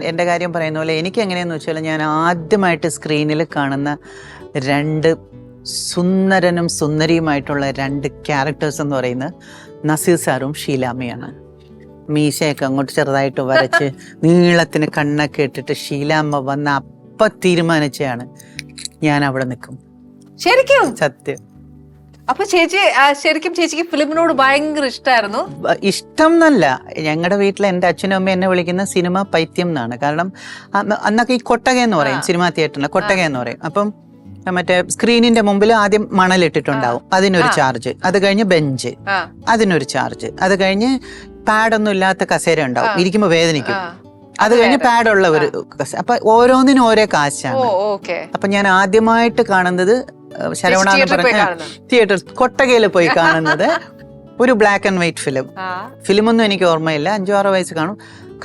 എൻ്റെ കാര്യം പറയുന്ന പോലെ എനിക്ക് എങ്ങനെയെന്ന് വെച്ചാൽ ഞാൻ ആദ്യമായിട്ട് സ്ക്രീനിൽ കാണുന്ന രണ്ട് സുന്ദരനും സുന്ദരിയുമായിട്ടുള്ള രണ്ട് ക്യാരക്ടേഴ്സ് എന്ന് പറയുന്നത് നസീർ സാറും ഷീലാമ്മയാണ്. മീശയൊക്കെ അങ്ങോട്ട് ചെറുതായിട്ട് വരച്ച് നീളത്തിന് കണ്ണൊക്കെ ഇട്ടിട്ട് ഷീലാമ്മ വന്ന അപ്പം തീരുമാനിച്ചാണ് ഞാൻ അവിടെ നിൽക്കും. ശരിക്കും? സത്യം. അപ്പൊ ചേച്ചി ശരിക്കും ചേച്ചിക്ക് ഫിലിമിനോട് ഭയങ്കര ഇഷ്ടമായിരുന്നു? ഇഷ്ടം എന്നല്ല, ഞങ്ങളുടെ വീട്ടിൽ എൻ്റെ അച്ഛനും അമ്മയും എന്നെ വിളിക്കുന്ന സിനിമ പൈത്യം എന്നാണ്. കാരണം അന്നൊക്കെ ഈ കൊട്ടക എന്ന് പറയും, സിനിമാ തിയേറ്ററിന് കൊട്ടക എന്ന് പറയും. അപ്പം മറ്റേ സ്ക്രീനിന്റെ മുമ്പിൽ ആദ്യം മണലിട്ടിട്ടുണ്ടാവും, അതിനൊരു ചാർജ്. അത് കഴിഞ്ഞ് ബെഞ്ച്, അതിനൊരു ചാർജ്. അത് കഴിഞ്ഞ് പാഡൊന്നും ഇല്ലാത്ത കസേര ഉണ്ടാവും, ഇരിക്കുമ്പോ വേദനിക്കും. അത് കഴിഞ്ഞ് പാഡുള്ള ഒരു അപ്പൊ ഓരോന്നിനും ഓരോ കാശാണ്. അപ്പൊ ഞാൻ ആദ്യമായിട്ട് കാണുന്നത് ശരവണ എന്ന് പറഞ്ഞ തിയേറ്റർ കൊട്ടകയിൽ പോയി കാണുന്നത് ഒരു ബ്ലാക്ക് ആൻഡ് വൈറ്റ് ഫിലിമൊന്നും എനിക്ക് ഓർമ്മയില്ല, 5-6 വയസ്സ്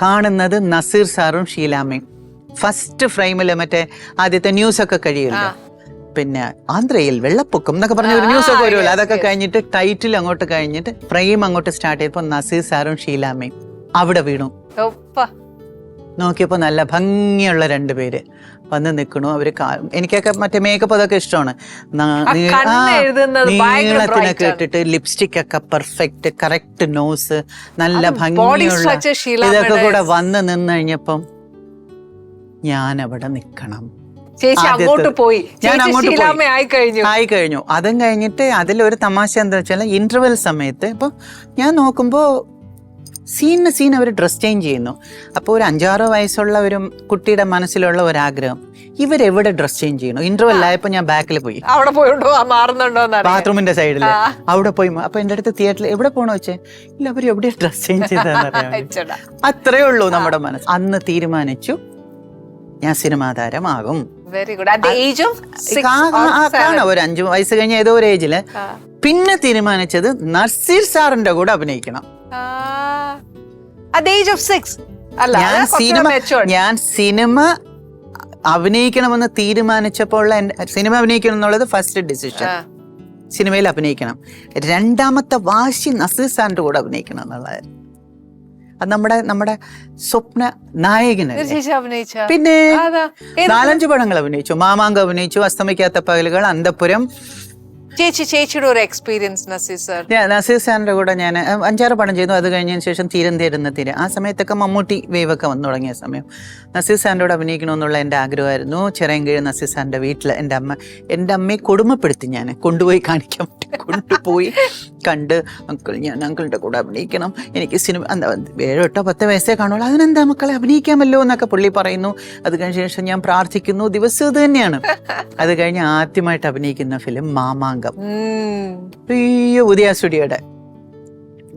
കാണുന്നത് നസീർ സാറും ഷീലാമ്മയും. ഫസ്റ്റ് ഫ്രെയിമില് മറ്റേ ആദ്യത്തെ ന്യൂസ് ഒക്കെ കഴിയില്ല, പിന്നെ ആന്ധ്രയിൽ വെള്ളപ്പൊക്കം എന്നൊക്കെ പറഞ്ഞ ഒരു ന്യൂസ് ഒക്കെ വരുമല്ലോ, അതൊക്കെ കഴിഞ്ഞിട്ട് ടൈറ്റിൽ അങ്ങോട്ട് കഴിഞ്ഞിട്ട് ഫ്രെയിം അങ്ങോട്ട് സ്റ്റാർട്ട് ചെയ്തപ്പോ നസീർ സാറും ഷീലാമ്മയും അവിടെ വീണു. നോക്കിയപ്പോ നല്ല ഭംഗിയുള്ള 2 പേര് വന്ന് നിൽക്കണു. അവര് എനിക്കൊക്കെ മറ്റേ മേക്കപ്പ് അതൊക്കെ ഇഷ്ടമാണ്. നീളത്തിനൊക്കെ ഇട്ടിട്ട് ലിപ്സ്റ്റിക് ഒക്കെ പെർഫെക്റ്റ്, കറക്റ്റ് നോസ്, നല്ല ഭംഗിയുള്ള ഇതൊക്കെ കൂടെ വന്ന് നിന്ന് കഴിഞ്ഞപ്പം ഞാൻ അവിടെ നിൽക്കണം. ഞാൻ അങ്ങോട്ട് ആയി കഴിഞ്ഞു. അതും കഴിഞ്ഞിട്ട് അതിലൊരു തമാശ എന്താ വെച്ചാൽ ഇന്റർവെൽ സമയത്ത് ഇപ്പൊ ഞാൻ നോക്കുമ്പോ സീൻ അവർ ഡ്രസ് ചേഞ്ച് ചെയ്യുന്നു. അപ്പോൾ ഒരു 5-6 വയസ്സുള്ള ഒരു കുട്ടിയുടെ മനസ്സിലുള്ള ഒരാഗ്രഹം, ഇവരെവിടെ ഡ്രസ് ചേഞ്ച് ചെയ്യണു. ഇന്റർവെൽ ആയപ്പോ ഞാൻ ബാക്കിൽ പോയി, ബാത്റൂമിന്റെ സൈഡിൽ അവിടെ പോയി. അപ്പൊ എന്റെ അടുത്ത് തിയേറ്ററിൽ എവിടെ പോണോ വെച്ചേ, ഇല്ല അവർ എവിടെ ഡ്രസ് ചേഞ്ച് ചെയ്തെന്ന്. അത്രേ ഉള്ളൂ നമ്മുടെ മനസ്സ്. അന്ന് തീരുമാനിച്ചു ഞാൻ സിനിമാ താരമാകും. ഒരു 5 വയസ്സ് കഴിഞ്ഞ ഏതോ ഒരു ഏജില് പിന്നെ തീരുമാനിച്ചത് നസീർ സാറിന്റെ കൂടെ അഭിനയിക്കണം. ഞാൻ സിനിമ അഭിനയിക്കണമെന്ന് തീരുമാനിച്ചപ്പോൾ സിനിമ അഭിനയിക്കണം എന്നുള്ളത് ഫസ്റ്റ് ഡിസിഷൻ. സിനിമയിൽ അഭിനയിക്കണം. 2ാമത്തെ വാശി നസീർ സാറിന്റെ കൂടെ അഭിനയിക്കണം എന്നുള്ളതായിരുന്നു. അത് നമ്മുടെ സ്വപ്ന നായകന്. പിന്നെ 4-5 പടങ്ങൾ അഭിനയിച്ചു. മാമാങ്കം അഭിനയിച്ചു, അസ്തമിക്കാത്ത പകലുകൾ, അന്തപുരം. ചേച്ചിയുടെ ഒരു എക്സ്പീരിയൻസ് നസീർ സാറിന്റെ കൂടെ ഞാൻ 5-6 പടം ചെയ്തു. അത് കഴിഞ്ഞതിന് ശേഷം തീരം തേടുന്ന തീര, ആ സമയത്തൊക്കെ മമ്മൂട്ടി വേവൊക്കെ വന്നു തുടങ്ങിയ സമയം നസീർ സാറിന്റെ കൂടെ അഭിനയിക്കണമെന്നുള്ള എൻ്റെ ആഗ്രഹമായിരുന്നു. ചിറയൻകീഴ് നസീർ സാറിന്റെ വീട്ടിൽ എൻ്റെ അമ്മയെ കൊടുമപ്പെടുത്തി ഞാൻ കൊണ്ടുപോയി കാണിക്കാൻ പറ്റും. കൊണ്ടുപോയി കണ്ട്, ഞാൻ അങ്കിളിന്റെ കൂടെ അഭിനയിക്കണം, എനിക്ക് സിനിമ 7-8-10 വയസ്സേ കാണുള്ളൂ, അതിനെന്താ മക്കളെ അഭിനയിക്കാമല്ലോ എന്നൊക്കെ പുള്ളി പറയുന്നു. അത് കഴിഞ്ഞ ശേഷം ഞാൻ പ്രാർത്ഥിക്കുന്നു, ദിവസം ഇത് തന്നെയാണ്. അത് കഴിഞ്ഞ് ആദ്യമായിട്ട് അഭിനയിക്കുന്ന ഫിലിം മാമാങ്കം, ഉദയ സ്റ്റുഡിയോയുടെ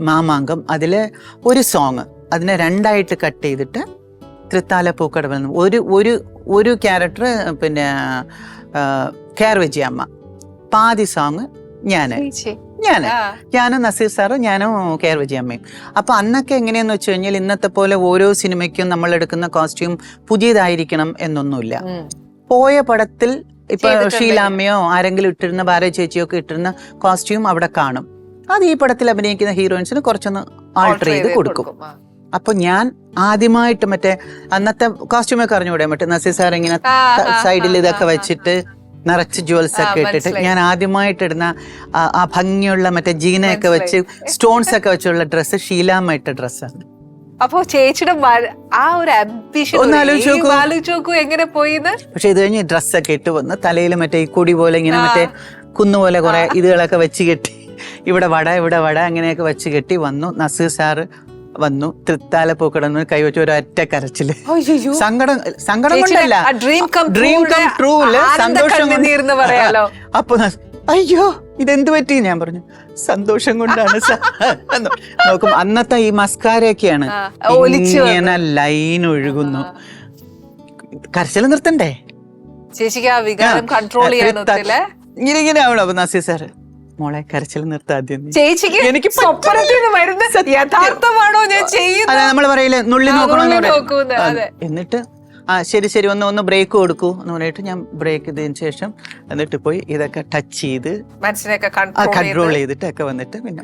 മാമാങ്കം. അതില് ഒരു സോങ് അതിനെ 2ആയിട്ട് കട്ട് ചെയ്തിട്ട് തൃത്താല പൂക്കടവിൽ ഒരു ക്യാരക്ടർ, പിന്നെ കെയർ വിജയമ്മ, പാതി സോങ് ഞാനും നസീർ സാറും, ഞാനും കെയർ വിജയമ്മയും. അപ്പൊ അന്നൊക്കെ എങ്ങനെയാന്ന് വെച്ച് കഴിഞ്ഞാൽ ഇന്നത്തെ പോലെ ഓരോ സിനിമയ്ക്കും നമ്മൾ എടുക്കുന്ന കോസ്റ്റ്യൂം പുതിയതായിരിക്കണം എന്നൊന്നുമില്ല. പോയ പടത്തിൽ ഇപ്പൊ ഷീലാമ്മയോ ആരെങ്കിലും ഇട്ടിരുന്ന ഭാര്യ ചേച്ചിയോ ഒക്കെ ഇട്ടിരുന്ന കോസ്റ്റ്യൂം അവിടെ കാണും. അത് ഈ പടത്തിൽ അഭിനയിക്കുന്ന ഹീറോയിൻസിന് കുറച്ചൊന്ന് ആൾട്ടർ ചെയ്ത് കൊടുക്കും. അപ്പൊ ഞാൻ ആദ്യമായിട്ട് മറ്റേ അന്നത്തെ കോസ്റ്റ്യൂമൊക്കെ അറിഞ്ഞുകൂടെ, മറ്റേ നസീർ സാർ ഇങ്ങനെ സൈഡിൽ ഇതൊക്കെ വെച്ചിട്ട് നിറച്ച് ജുവൽസ് ഒക്കെ ഇട്ടിട്ട് ഞാൻ ആദ്യമായിട്ട് ഇടുന്ന ആ ഭംഗിയുള്ള മറ്റേ ജീനയൊക്കെ വെച്ച് സ്റ്റോൺസ് ഒക്കെ വെച്ചുള്ള ഡ്രസ്സ് ഷീലാമ്മ ഇട്ട ഡ്രസ്സാണ്. അപ്പൊ ചേച്ചിയുടെ ആ ഒരു എങ്ങനെ പോയിന്ന്. പക്ഷെ ഇത് കഴിഞ്ഞ് ഡ്രസ്സൊക്കെ ഇട്ട് വന്ന് തലയിൽ മറ്റേ ഈ കൊടി പോലെ ഇങ്ങനെ മറ്റേ കുന്നുപോലെ കുറെ ഇതുകളൊക്കെ വെച്ച് കെട്ടി, ഇവിടെ വട അങ്ങനെയൊക്കെ വെച്ച് കെട്ടി വന്നു. നസീർ സാറ് വന്നു, തൃത്താല പൂക്കടന്ന് കൈവച്ച് ഒരൊറ്റ കരച്ചില്. സങ്കടം കൊണ്ടല്ല, ഡ്രീം കം ട്രൂല് സന്തോഷം. അപ്പൊ അയ്യോ ഇതെന്ത് പറ്റി, ഞാൻ പറഞ്ഞു സന്തോഷം കൊണ്ടാണ് നോക്കും. അന്നത്തെ ഈ മസ്കാരയൊക്കെയാണ് ഇങ്ങനെ ലൈൻ ഒഴുകുന്നു. കരച്ചില് നിർത്തണ്ടേ, ഇങ്ങനെ ആവണം. അപ്പൊ നസീർ സാറ് മോളെ കരച്ചിൽ നിർത്താദ്യം, എനിക്ക് യഥാർത്ഥമാണോ ഞാൻ ചെയ്യുന്നത്, നമ്മള് പറയില്ലേ നുള്ളി നോക്കണം. എന്നിട്ട് ശരി ഒന്ന് ബ്രേക്ക് കൊടുക്കൂ എന്ന് പറഞ്ഞിട്ട് ഞാൻ ബ്രേക്ക് ചെയ്തതിന് ശേഷം എന്നിട്ട് പോയി ഇതൊക്കെ ടച്ച് ചെയ്ത് മനസ്സിനൊക്കെ കൺട്രോൾ ചെയ്തിട്ട് ഒക്കെ വന്നിട്ട് പിന്നെ